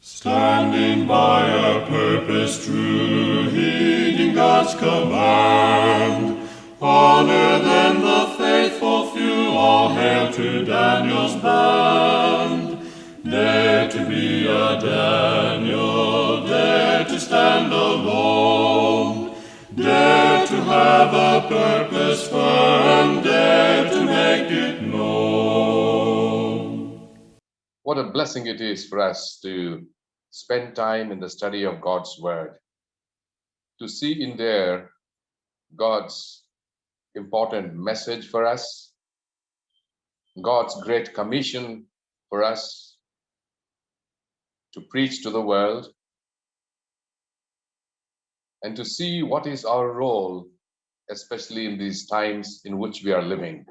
Standing by a purpose true, heeding God's command. Honor then the faithful few, all hail to Daniel's band. Dare to be a Daniel, dare to stand alone. Dare to have a purpose firm, dare to make it known. What a blessing it is for us to spend time in the study of God's Word, to see in there God's important message for us, God's great commission for us to preach to the world, and to see what is our role, especially in these times in which we are living.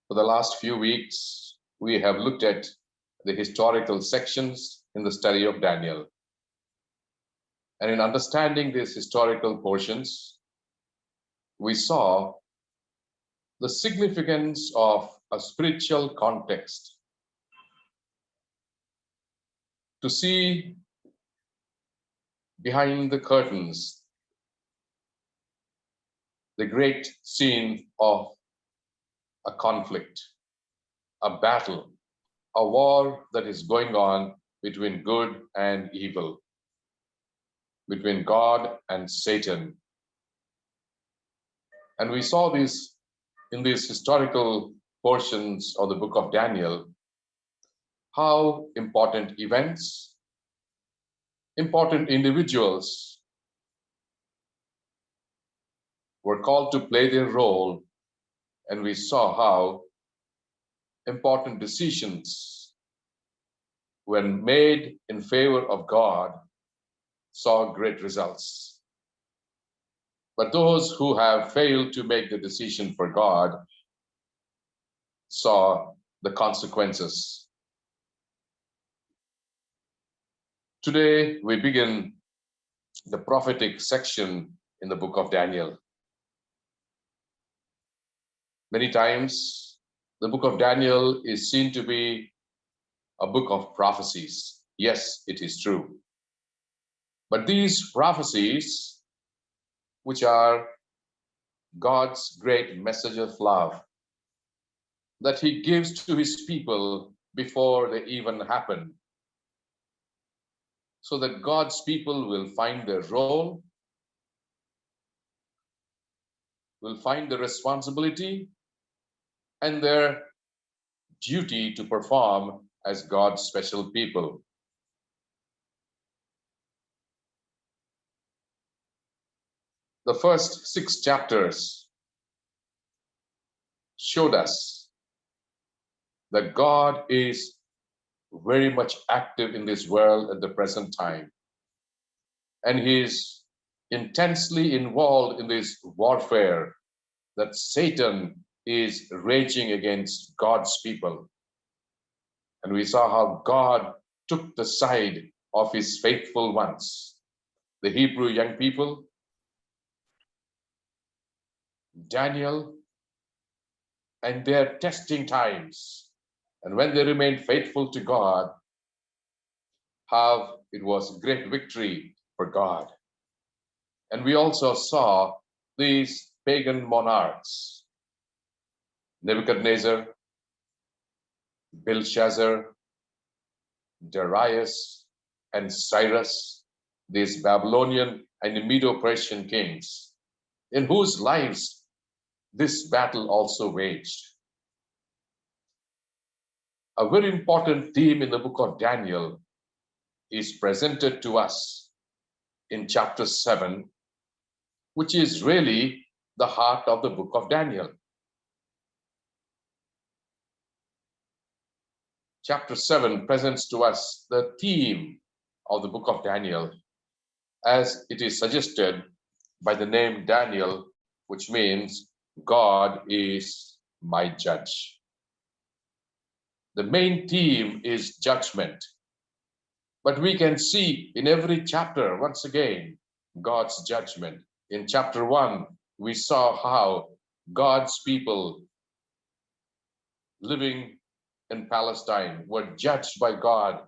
For the last few weeks, we have looked at the historical sections in the study of Daniel. And in understanding these historical portions, we saw the significance of a spiritual context. To see behind the curtains the great scene of a conflict, a battle, a war that is going on between good and evil, between God and Satan. And we saw this in these historical portions of the book of Daniel, how important events, important individuals were called to play their role, and we saw how important decisions, when made in favor of God, saw great results. But those who have failed to make the decision for God saw the consequences. Today, we begin the prophetic section in the book of Daniel. Many times, the book of Daniel is seen to be a book of prophecies. Yes, it is true. But these prophecies, which are God's great message of love that he gives to his people before they even happen, so that God's people will find their role, will find the responsibility and their duty to perform as God's special people. The first 6 chapters showed us that God is very much active in this world at the present time. And he is intensely involved in this warfare that Satan is raging against God's people. And we saw how God took the side of his faithful ones, the Hebrew young people, Daniel, and their testing times. And when they remained faithful to God, how it was great victory for God. And we also saw these pagan monarchs, Nebuchadnezzar, Belshazzar, Darius, and Cyrus, these Babylonian and Medo-Persian kings, in whose lives this battle also waged. A very important theme in the book of Daniel is presented to us in chapter 7, which is really the heart of the book of Daniel. Chapter 7 presents to us the theme of the book of Daniel, as it is suggested by the name Daniel, which means God is my judge. The main theme is judgment. But we can see in every chapter, once again, God's judgment. In chapter 1, we saw how God's people living in Palestine were judged by God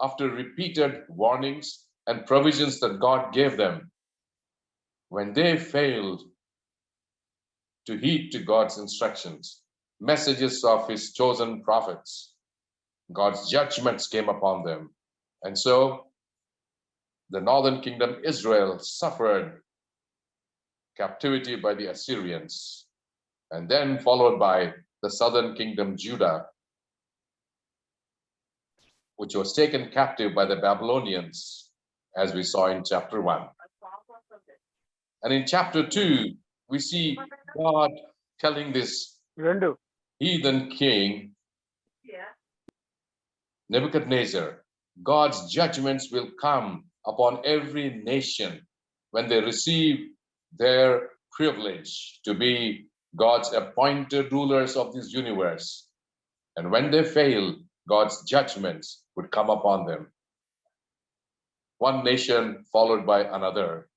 after repeated warnings and provisions that God gave them. When they failed to heed to God's instructions, messages of his chosen prophets, God's judgments came upon them. And so the northern kingdom, Israel, suffered captivity by the Assyrians, and then followed by the southern kingdom, Judah, which was taken captive by the Babylonians, as we saw in chapter 1. And in chapter 2, we see God telling this heathen king, Nebuchadnezzar, God's judgments will come upon every nation when they receive their privilege to be God's appointed rulers of this universe. And when they fail, God's judgments would come upon them. One nation followed by another.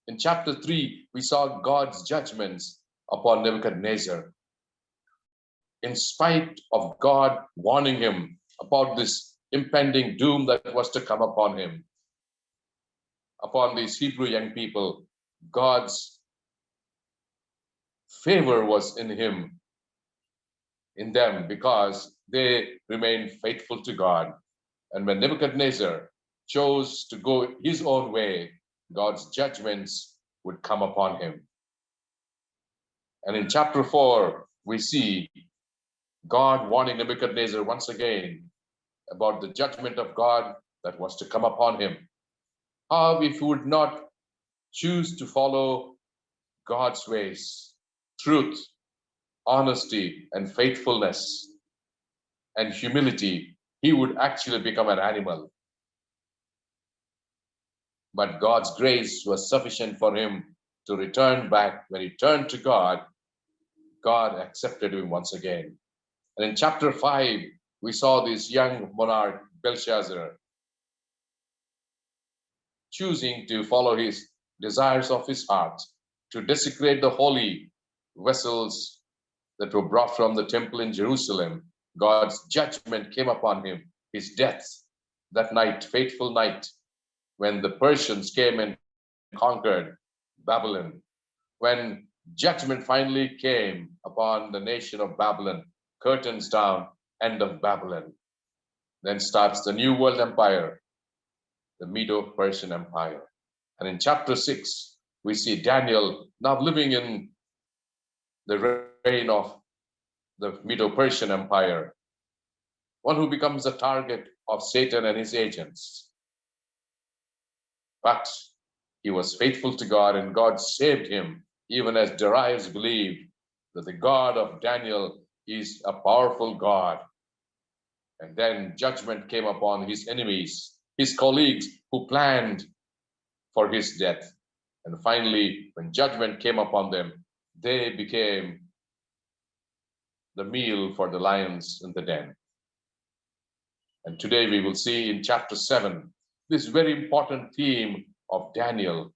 In chapter 3, we saw God's judgments upon Nebuchadnezzar. In spite of God warning him about this impending doom that was to come upon him, upon these Hebrew young people, God's favor was in him, in them, because they remained faithful to God. And when Nebuchadnezzar chose to go his own way, God's judgments would come upon him. And in chapter 4, we see God warning Nebuchadnezzar once again about the judgment of God that was to come upon him. How if he would not choose to follow God's ways, truth, honesty, and faithfulness, and humility, he would actually become an animal. But God's grace was sufficient for him to return back. When he turned to God, God accepted him once again. And in chapter 5, we saw this young monarch, Belshazzar, choosing to follow his desires of his heart, to desecrate the holy vessels that were brought from the temple in Jerusalem. God's judgment came upon him, his death, that night, fateful night, when the Persians came and conquered Babylon. When judgment finally came upon the nation of Babylon, curtains down, end of Babylon. Then starts the New World Empire, the Medo-Persian Empire. And in chapter 6, we see Daniel now living in the reign of the Medo-Persian Empire, one who becomes the target of Satan and his agents. But he was faithful to God, and God saved him, even as Darius believed that the God of Daniel is a powerful God. And then judgment came upon his enemies, his colleagues who planned for his death. And finally, when judgment came upon them, they became the meal for the lions in the den. And today we will see in chapter 7 this very important theme of Daniel,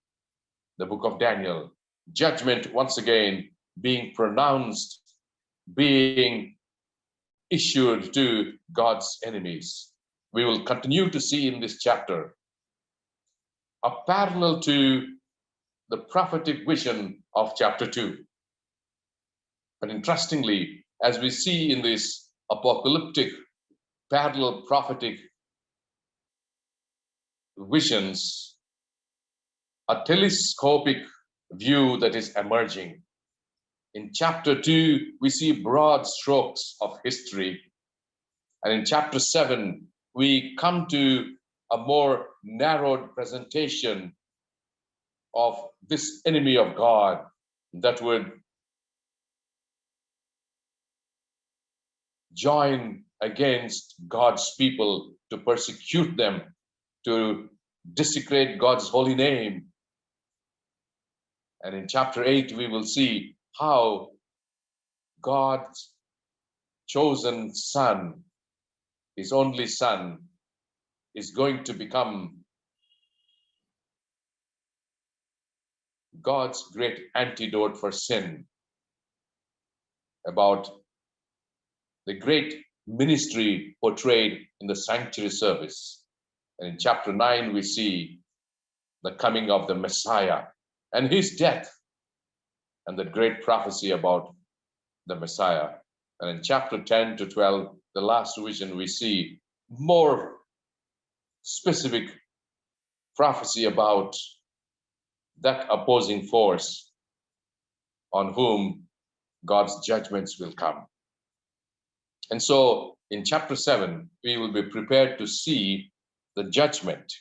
the book of Daniel. Judgment once again being pronounced, being issued to God's enemies. We will continue to see in this chapter a parallel to the prophetic vision of chapter 2. But interestingly, as we see in this apocalyptic, parallel prophetic visions, a telescopic view that is emerging. In chapter 2, we see broad strokes of history. And in chapter 7, we come to a more narrowed presentation of this enemy of God that would join against God's people to persecute them, to desecrate God's holy name. And in chapter 8, we will see how God's chosen son, his only son, is going to become God's great antidote for sin, about the great ministry portrayed in the sanctuary service. And in chapter 9, we see the coming of the Messiah and his death and the great prophecy about the Messiah. And in chapter 10 to 12, the last vision, we see more specific prophecy about that opposing force on whom God's judgments will come. And so in chapter 7, we will be prepared to see the judgment,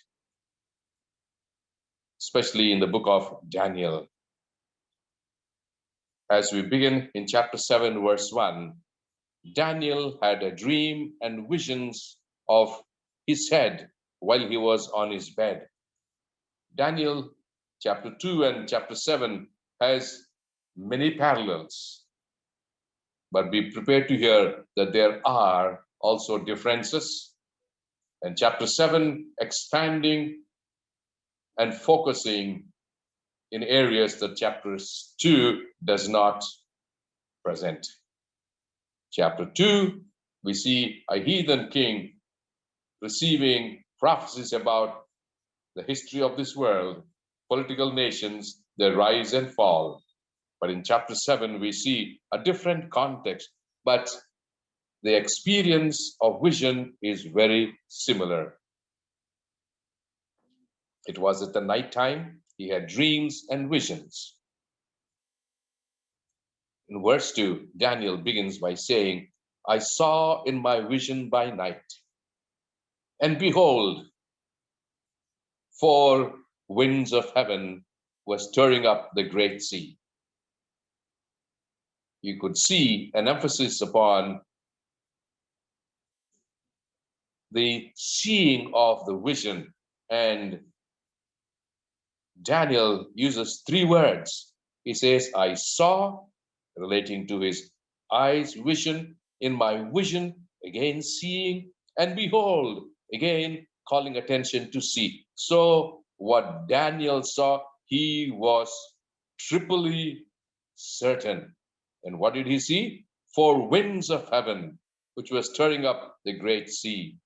especially in the book of Daniel. As we begin in chapter 7, verse 1, Daniel had a dream and visions of his head while he was on his bed. Daniel chapter 2 and chapter 7 has many parallels, but be prepared to hear that there are also differences. And chapter 7 expanding and focusing in areas that chapter 2 does not present. Chapter 2, we see a heathen king receiving prophecies about the history of this world, political nations, their rise and fall. But in chapter 7, we see a different context, but the experience of vision is very similar. It was at the night time, he had dreams and visions. In verse 2, Daniel begins by saying, I saw in my vision by night, and behold, 4 winds of heaven were stirring up the great sea. You could see an emphasis upon the seeing of the vision. And Daniel uses 3 words. He says, I saw, relating to his eyes, vision, in my vision, again seeing, and behold, again calling attention to see. So what Daniel saw, he was triply certain. And what did he see? 4 winds of heaven, which were stirring up the great sea.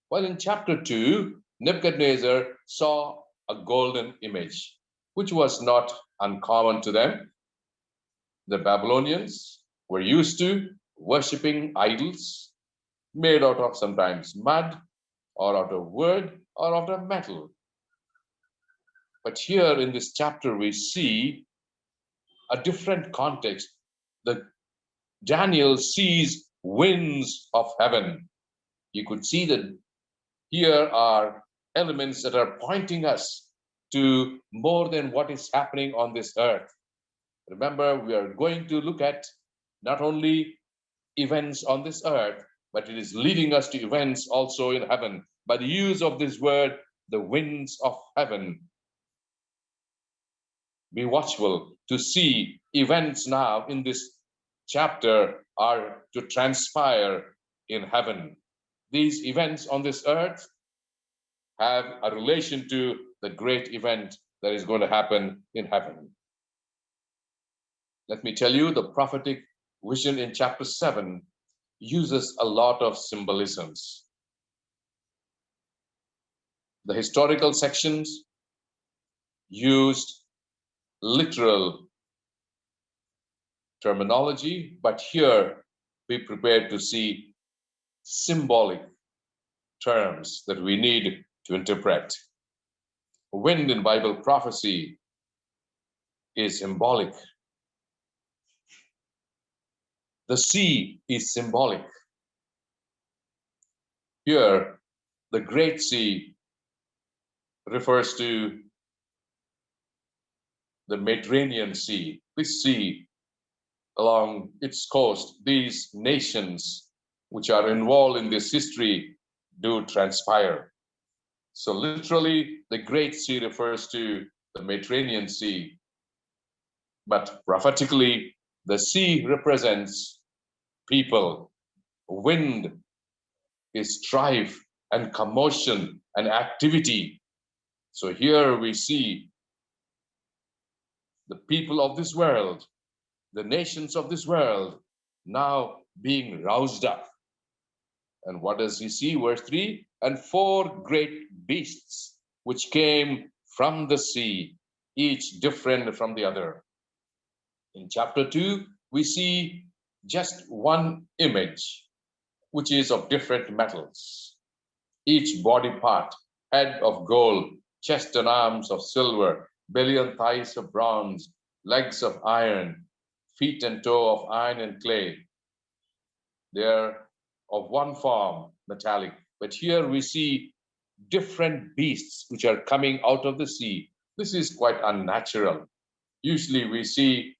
Well, in chapter 2, Nebuchadnezzar saw a golden image, which was not uncommon to them. The Babylonians were used to worshipping idols made out of sometimes mud or out of wood or out of metal. But here in this chapter, we see a different context. The Daniel sees winds of heaven. You could see that here are elements that are pointing us to more than what is happening on this earth. Remember, we are going to look at not only events on this earth, but it is leading us to events also in heaven. By the use of this word, the winds of heaven. Be watchful to see events now in this chapter are to transpire in heaven. These events on this earth have a relation to the great event that is going to happen in heaven. Let me tell you, the prophetic vision in chapter 7 uses a lot of symbolisms. The historical sections used literal terminology, but here be prepared to see symbolic terms that we need to interpret. Wind in Bible prophecy is symbolic. The sea is symbolic. Here, the Great Sea refers to the Mediterranean Sea. This sea, along its coast, these nations which are involved in this history do transpire. So literally, the Great Sea refers to the Mediterranean Sea, but prophetically, the sea represents people. Wind is strife and commotion and activity. So here we see the people of this world, the nations of this world, now being roused up. And what does he see? Verse 3, and four great beasts which came from the sea, each different from the other. In chapter 2, we see just one image, which is of different metals. Each body part, head of gold, chest and arms of silver, belly and thighs of bronze, legs of iron, feet and toe of iron and clay. They are of one form, metallic. But here we see different beasts which are coming out of the sea. This is quite unnatural. Usually we see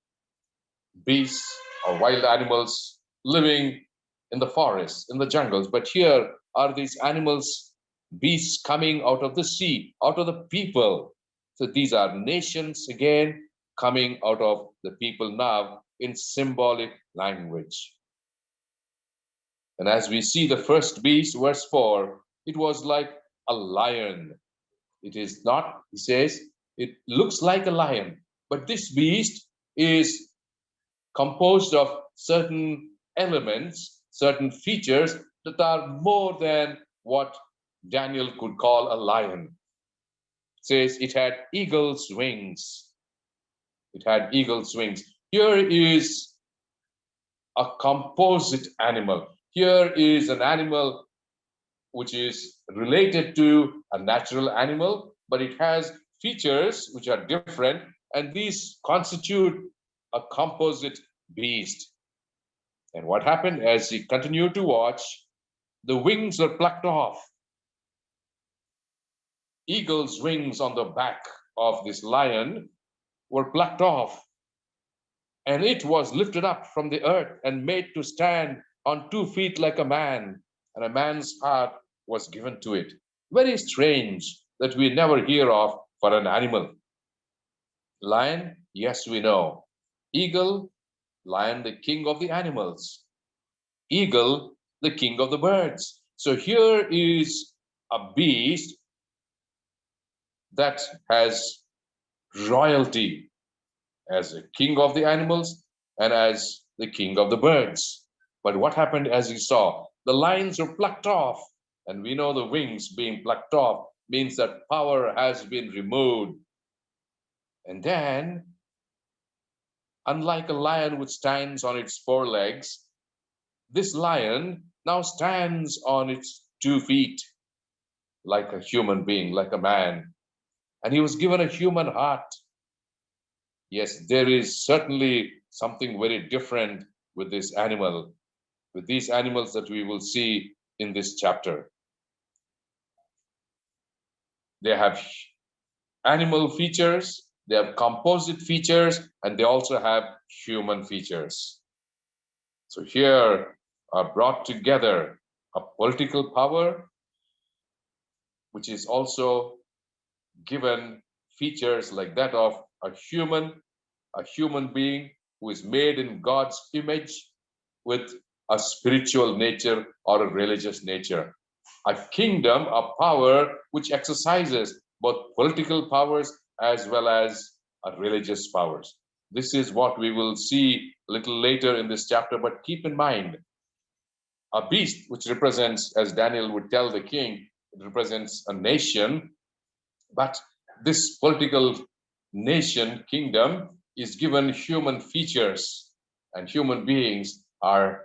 beasts or wild animals living in the forests, in the jungles. But here are these animals, beasts coming out of the sea, out of the people. So these are nations again coming out of the people now in symbolic language. And as we see the first beast, verse 4, it was like a lion. It is not, he says, it looks like a lion, but this beast is composed of certain elements, certain features that are more than what Daniel could call a lion. It says it had eagle's wings. It had eagle's wings. Here is a composite animal. Here is an animal which is related to a natural animal, but it has features which are different, and these constitute a composite beast. And what happened as he continued to watch, the wings were plucked off. Eagle's wings on the back of this lion were plucked off, and it was lifted up from the earth and made to stand on 2 feet like a man, and a man's heart was given to it. Very strange that we never hear of for an animal. Lion, yes, we know. Eagle, lion, the king of the animals. Eagle, the king of the birds. So here is a beast that has royalty as a king of the animals and as the king of the birds. But what happened as he saw? The lines were plucked off, and we know the wings being plucked off means that power has been removed. And then, unlike a lion which stands on its 4 legs, this lion now stands on its 2 feet like a human being, like a man. And he was given a human heart. Yes, there is certainly something very different with this animal, with these animals that we will see in this chapter. They have animal features, they have composite features, and they also have human features. So here are brought together a political power, which is also given features like that of a human being who is made in God's image with a spiritual nature or a religious nature. A kingdom, a power which exercises both political powers as well as religious powers. This is what we will see a little later in this chapter, but keep in mind, a beast which represents, as Daniel would tell the king, it represents a nation, but this political nation, kingdom, is given human features, and human beings are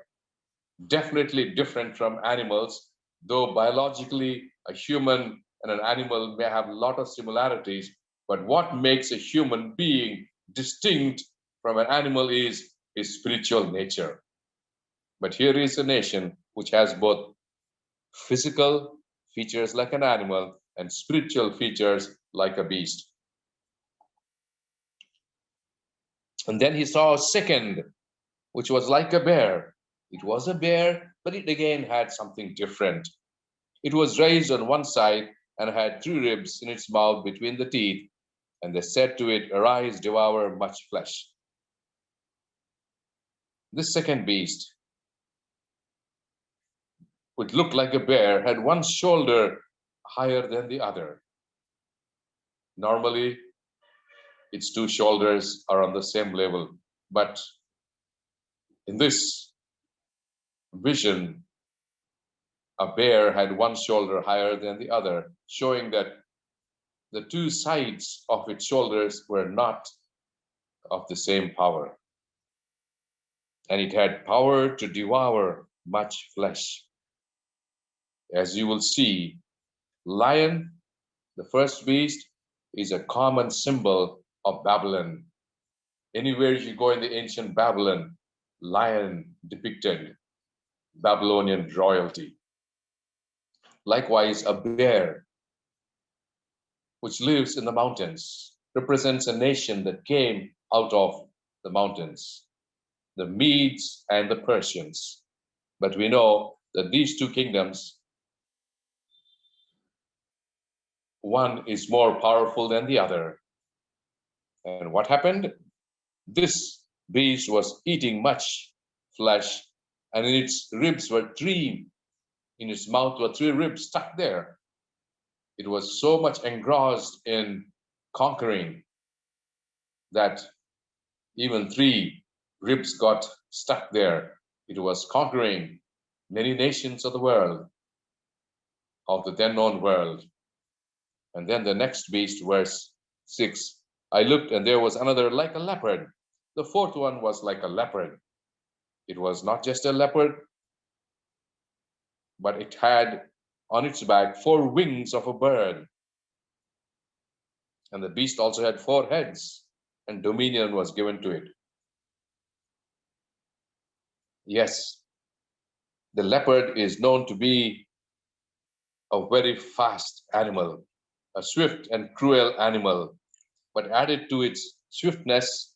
definitely different from animals, though biologically a human and an animal may have a lot of similarities. But what makes a human being distinct from an animal is his spiritual nature. But here is a nation which has both physical features like an animal and spiritual features like a beast. And then he saw a second, which was like a bear. It was a bear, but it again had something different. It was raised on one side and had 3 ribs in its mouth between the teeth. And they said to it, "Arise, devour much flesh." This second beast, which looked like a bear, had one shoulder higher than the other. Normally, its 2 shoulders are on the same level. But in this vision, A bear had one shoulder higher than the other, showing that the two sides of its shoulders were not of the same power. And it had power to devour much flesh. As you will see, lion, the first beast, is a common symbol of Babylon. Anywhere you go in the ancient Babylon, lion depicted Babylonian royalty. Likewise, a bear, which lives in the mountains, represents a nation that came out of the mountains, the Medes and the Persians. But we know that these two kingdoms, one is more powerful than the other. And what happened? This beast was eating much flesh, and in its ribs were three, in its mouth were three ribs stuck there. It was so much engrossed in conquering that even three ribs got stuck there. It was conquering many nations of the world, of the then known world. And then the next beast, verse 6, I looked and there was another like a leopard. The fourth one was like a leopard. It was not just a leopard, but it had on its back 4 wings of a bird. And the beast also had 4 heads, and dominion was given to it. Yes, the leopard is known to be a very fast animal, a swift and cruel animal. But added to its swiftness,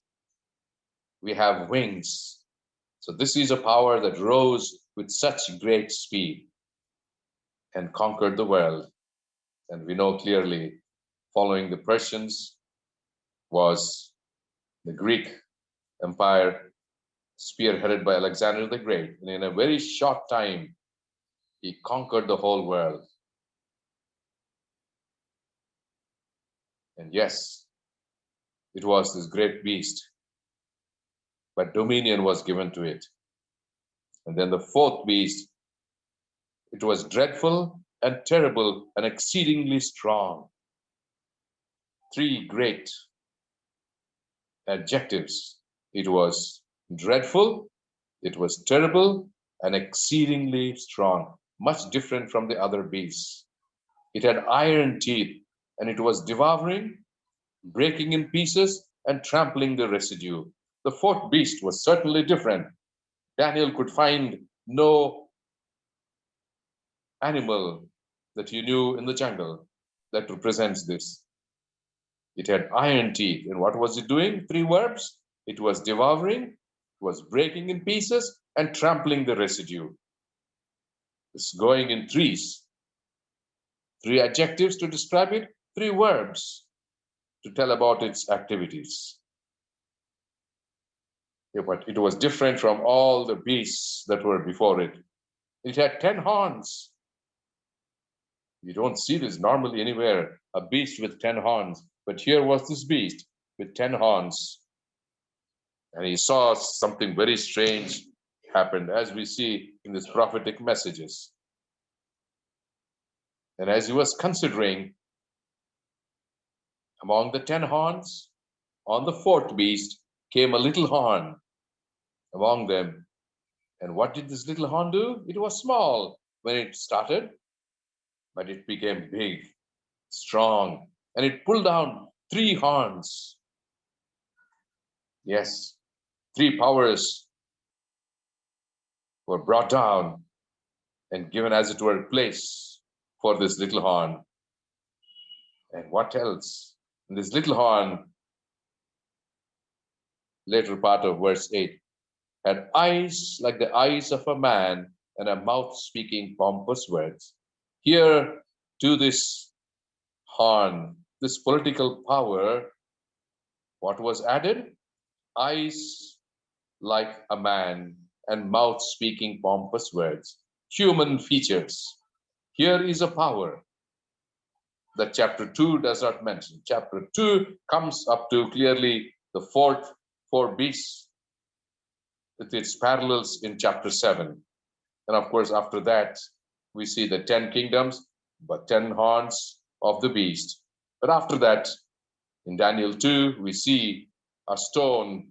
we have wings. So this is a power that rose with such great speed and conquered the world. And we know clearly, following the Persians was the Greek Empire, spearheaded by Alexander the Great. And in a very short time, he conquered the whole world. And yes, it was this great beast, but dominion was given to it. And then the fourth beast, it was dreadful and terrible and exceedingly strong. 3 great adjectives. It was dreadful, it was terrible, and exceedingly strong, much different from the other beasts. It had iron teeth, and it was devouring, breaking in pieces, and trampling the residue. The fourth beast was certainly different. Daniel could find no animal that he knew in the jungle that represents this. It had iron teeth. And what was it doing? 3 verbs. It was devouring, it was breaking in pieces, and trampling the residue. It's going in threes. 3 adjectives to describe it, 3 verbs to tell about its activities. Yeah, but it was different from all the beasts that were before it. It had 10 horns. You don't see this normally anywhere, a beast with 10 horns. But here was this beast with 10 horns. And he saw something very strange happened, as we see in these prophetic messages. And as he was considering, among the 10 horns, on the fourth beast came a little horn among them. And what did this little horn do? It was small when it started, but it became big, strong, and it pulled down 3 horns. Yes, 3 powers were brought down and given, as it were, place for this little horn. And what else? And this little horn, later part of verse 8, had eyes like the eyes of a man and a mouth speaking pompous words. Here to this horn, this political power, what was added? Eyes like a man and mouth speaking pompous words. Human features. Here is a power that chapter 2 does not mention. Chapter 2 comes up to clearly the 4 beasts with its parallels in chapter 7. And of course, after that, we see the 10 kingdoms, but 10 horns of the beast. But after that, in Daniel 2, we see a stone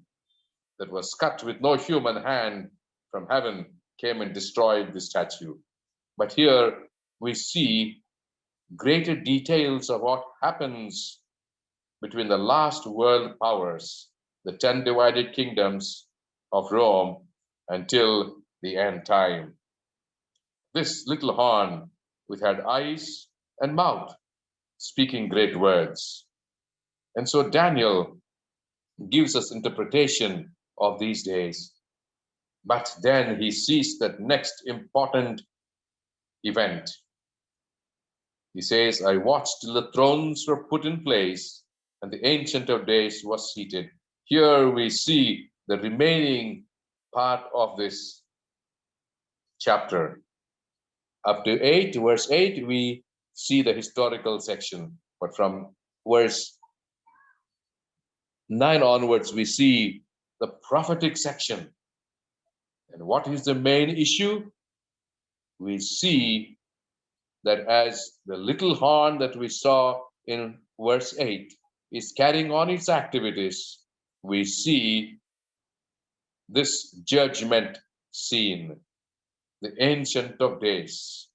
that was cut with no human hand from heaven came and destroyed the statue. But here we see greater details of what happens between the last world powers, the 10 divided kingdoms of Rome, until the end time. This little horn, which had eyes and mouth, speaking great words. And so Daniel gives us interpretation of these days. But then he sees that next important event. He says, I watched till the thrones were put in place and the Ancient of Days was seated. Here we see the remaining part of this chapter. Up to 8, verse 8, we see the historical section. But from verse 9 onwards, we see the prophetic section. And what is the main issue? We see that as the little horn that we saw in verse 8 is carrying on its activities, we see this judgment scene, the Ancient of Days.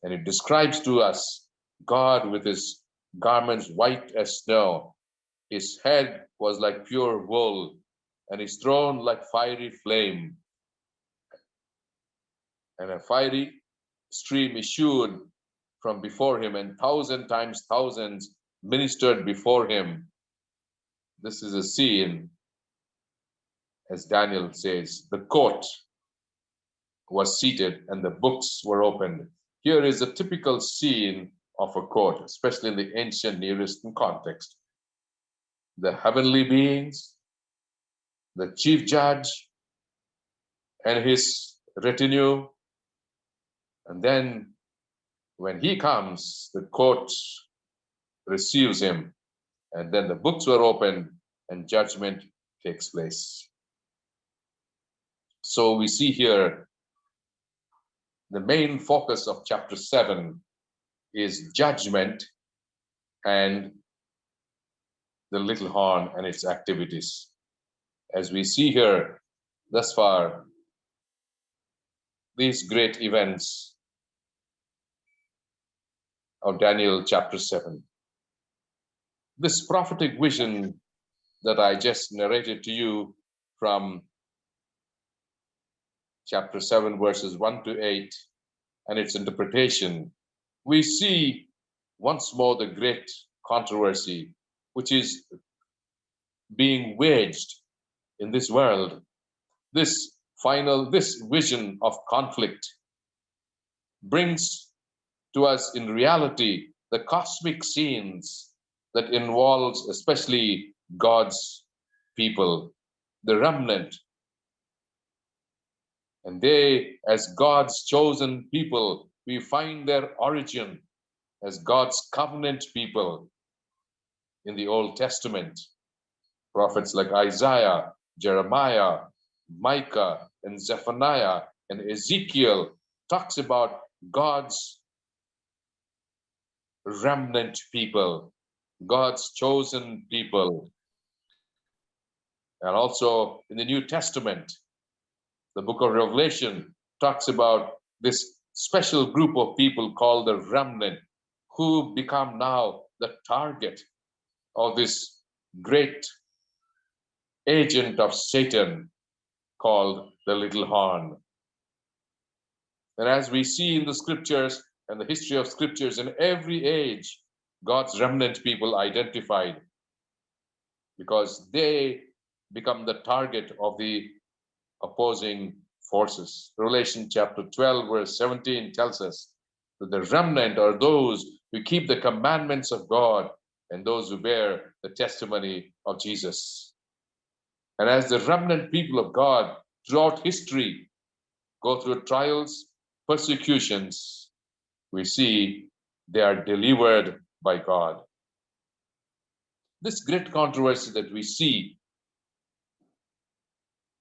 And it describes to us God with his garments white as snow. His head was like pure wool, and his throne like fiery flame. And a fiery stream issued from before him, and 1,000 times thousands ministered before him. This is a scene, as Daniel says, the court was seated and the books were opened. Here is a typical scene of a court, especially in the ancient Near Eastern context. The heavenly beings, the chief judge, and his retinue. And then when he comes, the court receives him. And then the books were opened and judgment takes place. So we see here the main focus of chapter 7 is judgment and the little horn and its activities. As we see here thus far, these great events of Daniel chapter 7. This prophetic vision that I just narrated to you from chapter 7, verses 1 to 8, and its interpretation, we see once more the great controversy which is being waged in this world. This vision of conflict brings to us in reality the cosmic scenes that involves especially God's people, the remnant. And they, as God's chosen people, we find their origin as God's covenant people in the Old Testament. Prophets like Isaiah, Jeremiah, Micah, and Zephaniah, and Ezekiel talks about God's remnant people, God's chosen people. And also in the New Testament, the book of Revelation talks about this special group of people called the remnant, who become now the target of this great agent of Satan called the little horn. And as we see in the scriptures and the history of scriptures, in every age, God's remnant people identified because they become the target of the opposing forces. Revelation chapter 12, verse 17 tells us that the remnant are those who keep the commandments of God and those who bear the testimony of Jesus. And as the remnant people of God throughout history go through trials, persecutions, we see they are delivered by God. This great controversy that we see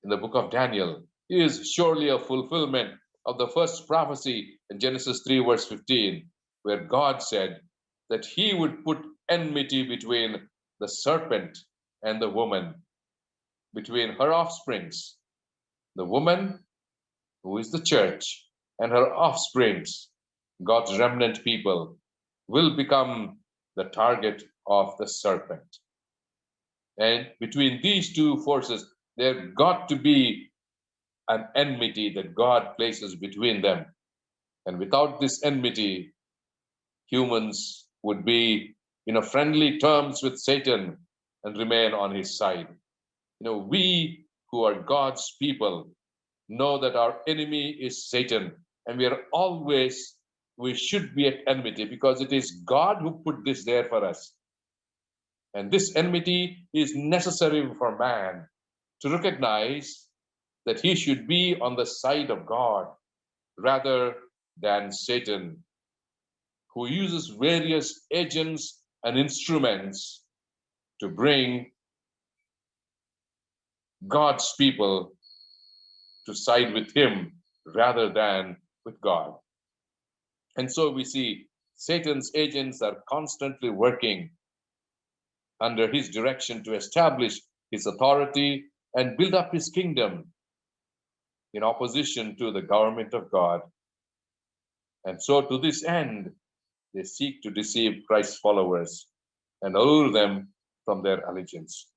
in the book of Daniel is surely a fulfillment of the first prophecy in Genesis 3, verse 15, where God said that he would put enmity between the serpent and the woman, between her offsprings, the woman who is the church, and her offsprings, God's remnant people, will become the target of the serpent. And between these two forces, there got to be an enmity that God places between them. And without this enmity, humans would be friendly terms with Satan and remain on his side. We who are God's people know that our enemy is Satan, and we should be at enmity because it is God who put this there for us. And this enmity is necessary for man to recognize that he should be on the side of God rather than Satan, who uses various agents and instruments to bring God's people to side with him rather than with God. And so we see Satan's agents are constantly working under his direction to establish his authority and build up his kingdom in opposition to the government of God. And so to this end, they seek to deceive Christ's followers and allure them from their allegiance.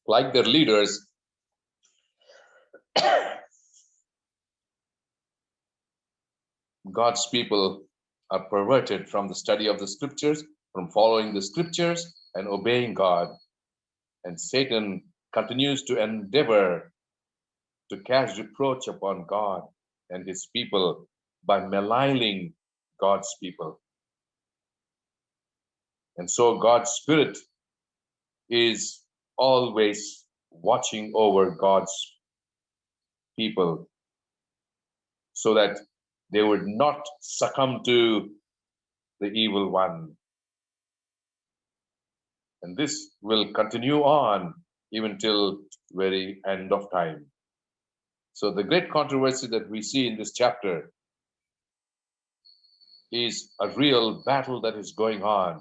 Like their leaders, God's people are perverted from the study of the scriptures, from following the scriptures and obeying God. And Satan continues to endeavor to cast reproach upon God and his people by maligning God's people. And so God's Spirit is always watching over God's people so that they would not succumb to the evil one. And this will continue on even till very end of time. So the great controversy that we see in this chapter is a real battle that is going on,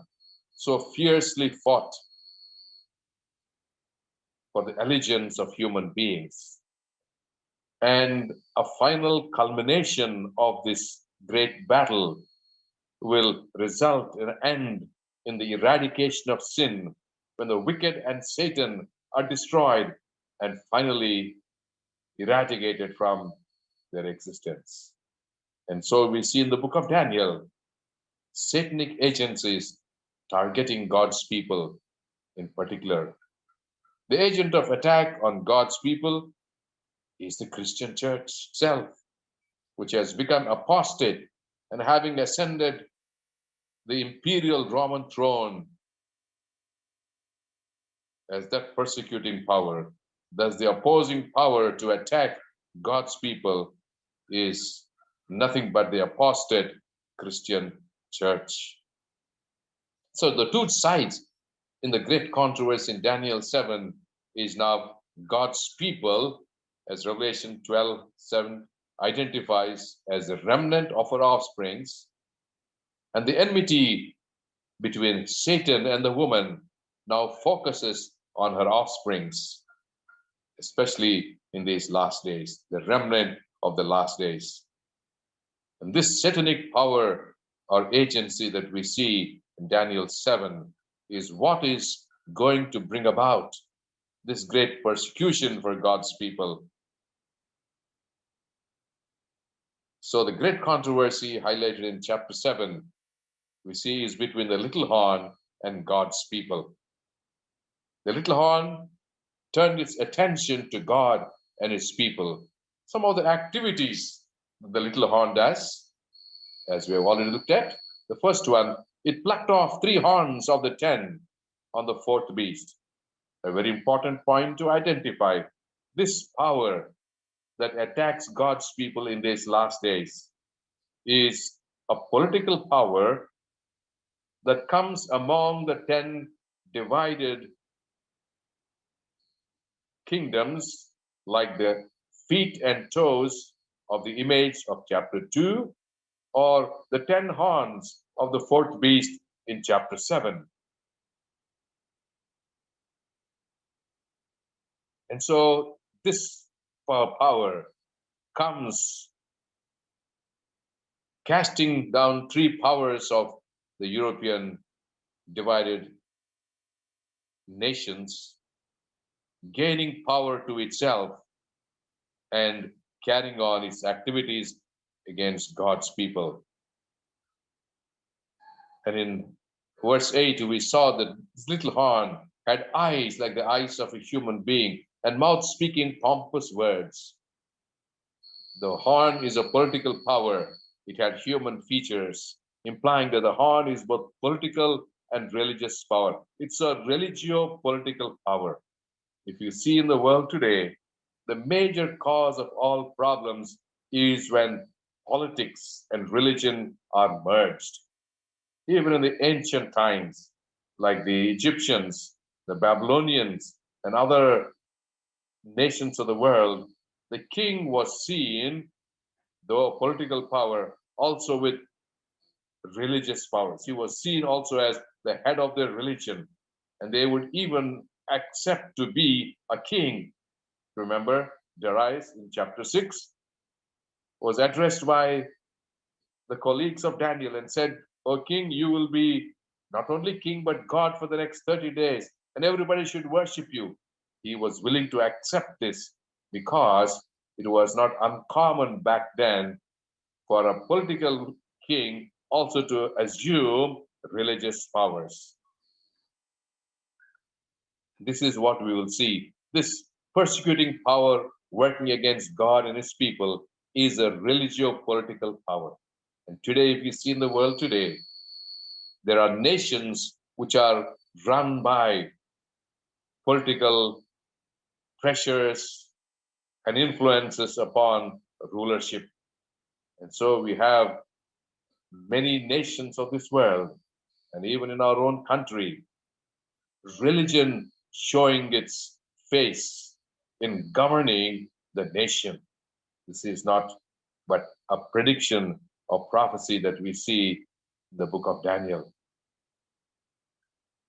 so fiercely fought for the allegiance of human beings. And a final culmination of this great battle will result in an end in the eradication of sin when the wicked and Satan are destroyed and finally eradicated from their existence. And so we see in the book of Daniel, satanic agencies targeting God's people in particular. The agent of attack on God's people is the Christian church itself, which has become apostate and having ascended the imperial Roman throne as that persecuting power. Thus, the opposing power to attack God's people is nothing but the apostate Christian church. So the two sides in the great controversy in Daniel 7 is now God's people, as Revelation 12:7 identifies as the remnant of her offsprings, and the enmity between Satan and the woman now focuses on her offsprings, especially in these last days, the remnant of the last days. And this satanic power or agency that we see in Daniel 7 is what is going to bring about this great persecution for God's people. So the great controversy highlighted in chapter 7, we see is between the little horn and God's people. The little horn turned its attention to God and his people. Some of the activities the little horn does, as we have already looked at. The first one, it plucked off 3 horns of the 10 on the 4th beast. A very important point to identify. This power that attacks God's people in these last days is a political power that comes among the 10 divided kingdoms, like the feet and toes of the image of chapter 2, or the 10 horns of the fourth beast in chapter 7. And so this power comes casting down three powers of the European divided nations, gaining power to itself and carrying on its activities against God's people. And in verse 8, we saw that this little horn had eyes like the eyes of a human being and mouth speaking pompous words. The horn is a political power. It had human features, implying that the horn is both political and religious power. It's a religio-political power. If you see in the world today, the major cause of all problems is when politics and religion are merged. Even in the ancient times, like the Egyptians, the Babylonians, and other nations of the world, the king was seen, though political power, also with religious powers. He was seen also as the head of their religion, and they would even accept to be a king. Remember, Darius in chapter 6 was addressed by the colleagues of Daniel and said, "O king, you will be not only king, but God for the next 30 days, and everybody should worship you." He was willing to accept this because it was not uncommon back then for a political king also to assume religious powers. This is what we will see. This persecuting power working against God and his people is a religio-political power. And today, if you see in the world today, there are nations which are run by political pressures and influences upon rulership. And so we have many nations of this world, and even in our own country, religion showing its face in governing the nation. This is not but a prediction or prophecy that we see in the book of Daniel.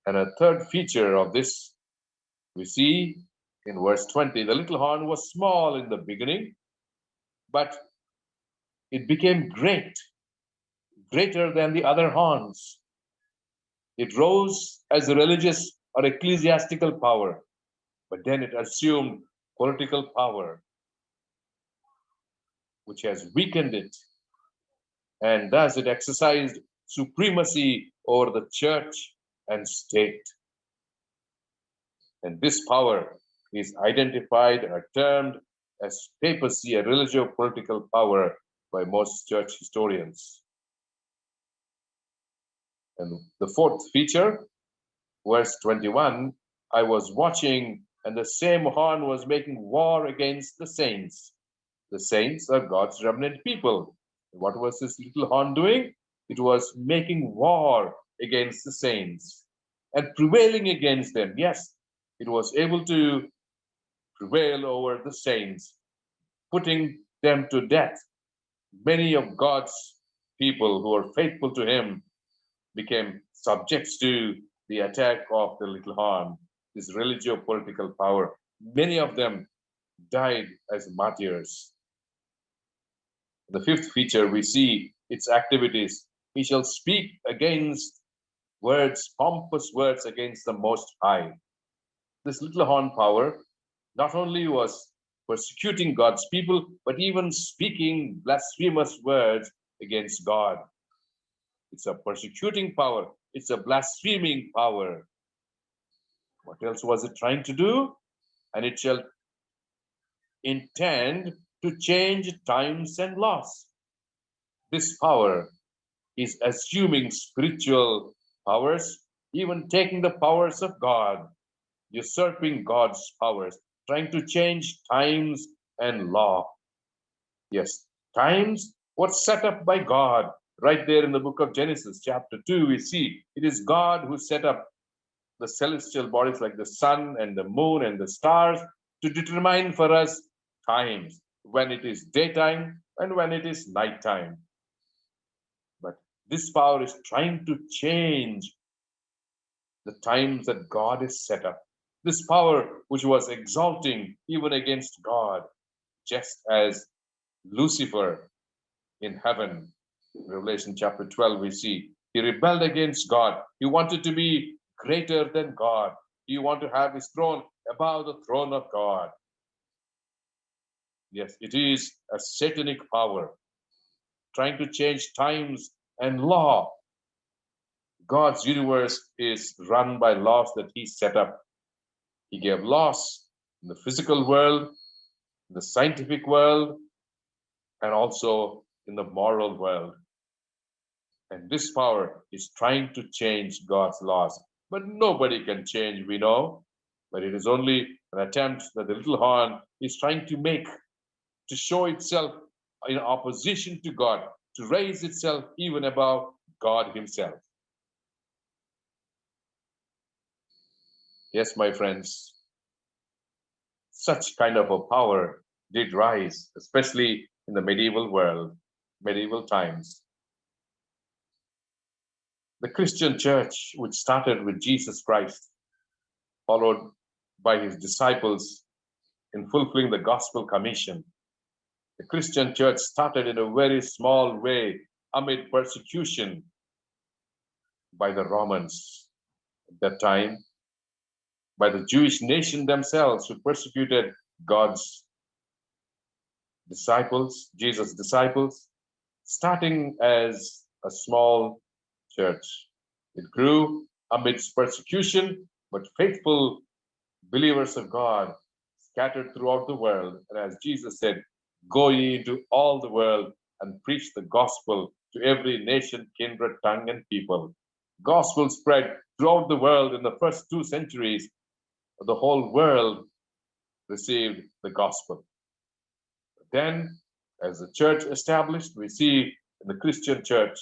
And a third feature of this we see in verse 20. The little horn was small in the beginning, but it became greater than the other horns. It rose as a religious or ecclesiastical power, but then it assumed political power, which has weakened it, and thus it exercised supremacy over the church and state. And this power is identified or termed as papacy, a religio-political power, by most church historians. And the fourth feature, verse 21, I was watching, and the same horn was making war against the saints. The saints are God's remnant people. What was this little horn doing? It was making war against the saints and prevailing against them. Yes, it was able to prevail over the saints, putting them to death. Many of God's people who are faithful to him became subjects to the attack of the little horn, this religio-political power. Many of them died as martyrs. The fifth feature, we see its activities. He shall speak against words, pompous words against the Most High. This little horn power not only was persecuting God's people, but even speaking blasphemous words against God. It's a persecuting power. It's a blaspheming power. What else was it trying to do? And it shall intend to change times and laws. This power is assuming spiritual powers, even taking the powers of God, usurping God's powers, trying to change times and law. Yes, times what's set up by God. Right there in the book of Genesis, chapter 2, we see it is God who set up the celestial bodies like the sun and the moon and the stars to determine for us times. when it is daytime and when it is nighttime. But this power is trying to change the times that God has set up. This power which was exalting even against God, just as Lucifer in heaven. In Revelation chapter 12, we see he rebelled against God. He wanted to be greater than God. He wanted to have his throne above the throne of God. Yes, it is a satanic power trying to change times and law. God's universe is run by laws that he set up. He gave laws in the physical world, in the scientific world, and also in the moral world. And this power is trying to change God's laws. But nobody can change, we know. But it is only an attempt that the little horn is trying to make to show itself in opposition to God, to raise itself even above God himself. Yes, my friends, such kind of a power did rise, especially in the medieval world, medieval times. The Christian church, which started with Jesus Christ, followed by his disciples in fulfilling the gospel commission. The Christian church started in a very small way amid persecution by the Romans at that time, by the Jewish nation themselves who persecuted God's disciples, Jesus' disciples, starting as a small church. It grew amidst persecution, but faithful believers of God scattered throughout the world. And as Jesus said, go ye into all the world and preach the gospel to every nation, kindred, tongue, and people. Gospel spread throughout the world in the first 2 centuries. The whole world received the gospel. Then, as the church established, we see in the Christian church,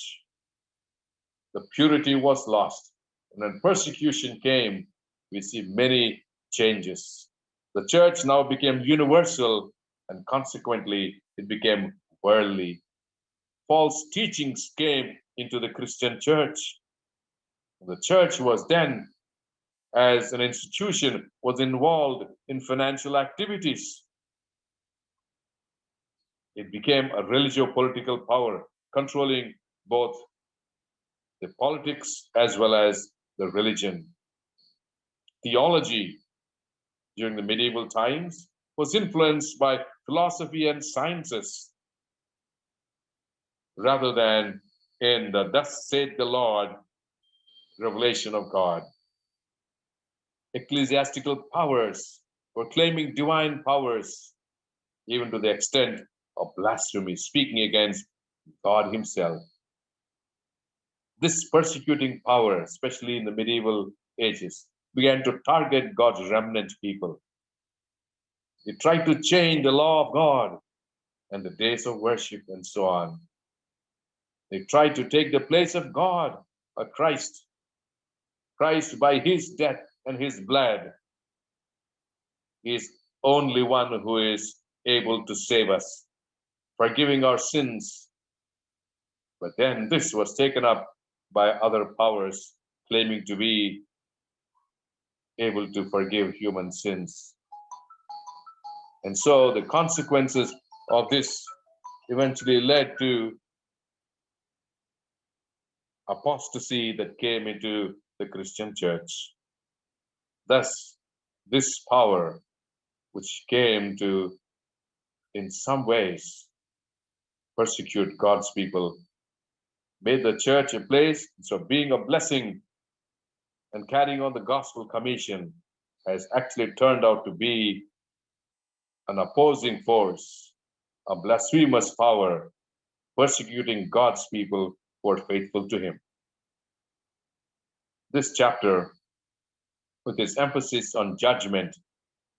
the purity was lost. And when persecution came, we see many changes. The church now became universal, and consequently, it became worldly. False teachings came into the Christian church. The church was then, as an institution, was involved in financial activities. It became a religio-political power, controlling both the politics as well as the religion. Theology during the medieval times was influenced by philosophy and sciences rather than in the thus saith the Lord revelation of God. Ecclesiastical powers were claiming divine powers, even to the extent of blasphemy, speaking against God himself. This persecuting power, especially in the medieval ages, began to target God's remnant people. They tried to change the law of God and the days of worship and so on. They tried to take the place of God, or Christ. Christ, by his death and his blood, is only one who is able to save us, forgiving our sins. But then this was taken up by other powers claiming to be able to forgive human sins. And so the consequences of this eventually led to apostasy that came into the Christian church. Thus, this power, which came to, in some ways, persecute God's people, made the church a place, so being a blessing and carrying on the gospel commission, has actually turned out to be an opposing force, a blasphemous power, persecuting God's people who are faithful to him. This chapter, with its emphasis on judgment,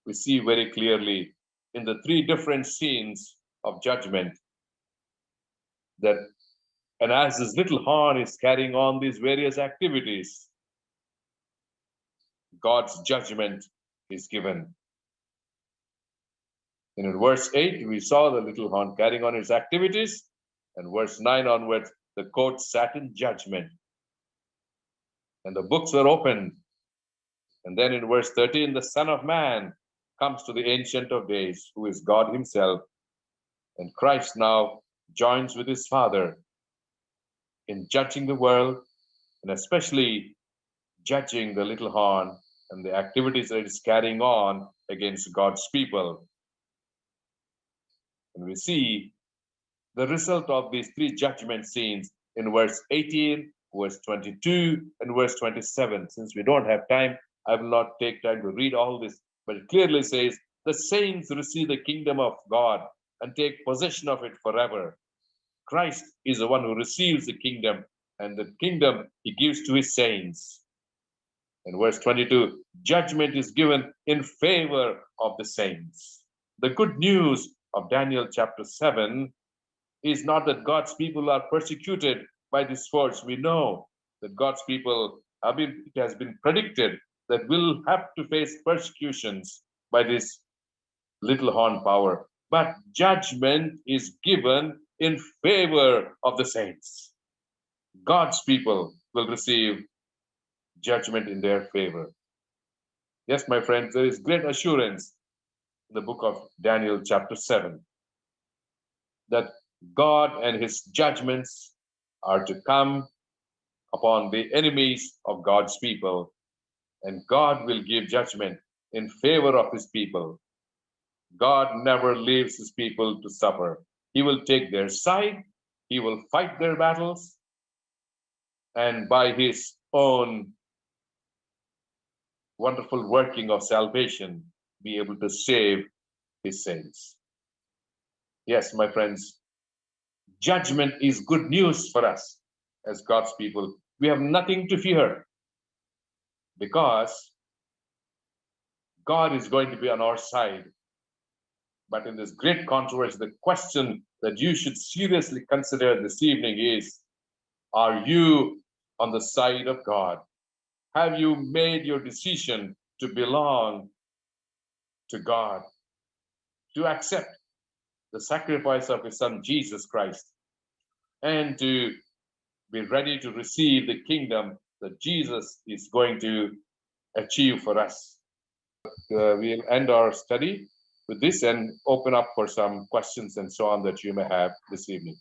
we see very clearly in the 3 different scenes of judgment that, and as this little horn is carrying on these various activities, God's judgment is given. And in verse 8, we saw the little horn carrying on its activities. And verse 9 onwards, the court sat in judgment. And the books were opened. And then in verse 13, the Son of Man comes to the Ancient of Days, who is God himself. And Christ now joins with his Father in judging the world, and especially judging the little horn and the activities that it's carrying on against God's people. And we see the result of these three judgment scenes in verse 18, verse 22, and verse 27. Since we don't have time, I will not take time to read all this, but it clearly says, the saints receive the kingdom of God and take possession of it forever. Christ is the one who receives the kingdom, and the kingdom he gives to his saints. In verse 22, judgment is given in favor of the saints. The good news of Daniel chapter 7 is not that God's people are persecuted by this force. We know that God's people it has been predicted that will have to face persecutions by this little horn power. But judgment is given in favor of the saints. God's people will receive judgment in their favor. Yes, my friends, there is great assurance in the book of Daniel chapter 7 that God and his judgments are to come upon the enemies of God's people, and God will give judgment in favor of his people. God never leaves his people to suffer. He will take their side, he will fight their battles, and by his own wonderful working of salvation, be able to save his saints. Yes, my friends, judgment is good news for us as God's people. We have nothing to fear because God is going to be on our side. But in this great controversy, the question that you should seriously consider this evening is, are you on the side of God? Have you made your decision to belong to God, to accept the sacrifice of his son, Jesus Christ, and to be ready to receive the kingdom that Jesus is going to achieve for us? We'll end our study with this and open up for some questions and so on that you may have this evening.